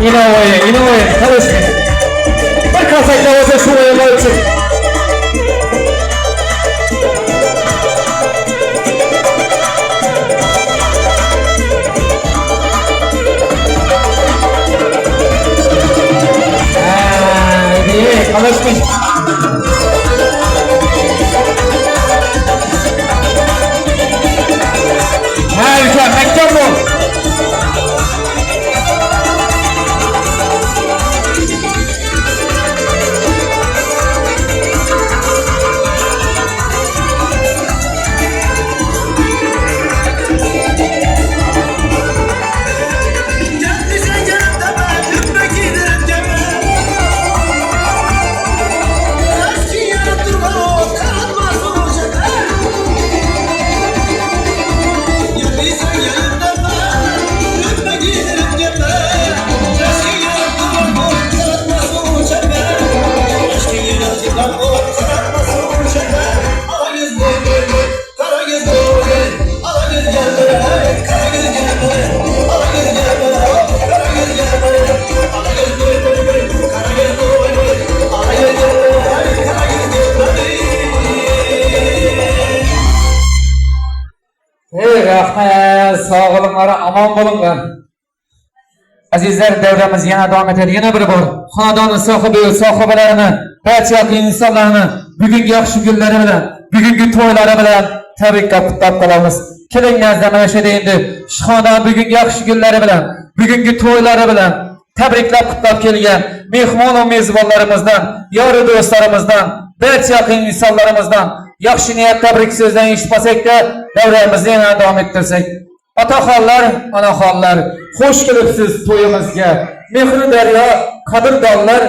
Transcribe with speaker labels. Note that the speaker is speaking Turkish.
Speaker 1: İnovoye, tanışın. Bir kasakla olsa şu oyunlar için. Tanışmış. Harika, mekan bu. Rahmet, sağ olunlar, aman bulunlar. Azizler, devremiz yana devam eder. Yana bir bor. Xonadonning sohibalarini, barcha insonlarni bugungi yaxshi kunlari bilan, bugungi to'ylari bilan tabriklab qutlab qolamiz. Keling, mana shu endi Shixonadon bugungi yaxshi kunlari bilan, bugungi to'ylari bilan tabriklab qutlab kelgan mehmon va mezbonlarimizdan, yor do'stlarimizdan, barcha insonlarimizdan yaxshi niyat tabrik so'zdan eshitmasakda davramizni yana davom ettirsak. Otaxonlar, onaxonlar, xush kelibsiz to'yimizga. Mehri daryo, qadrdonlar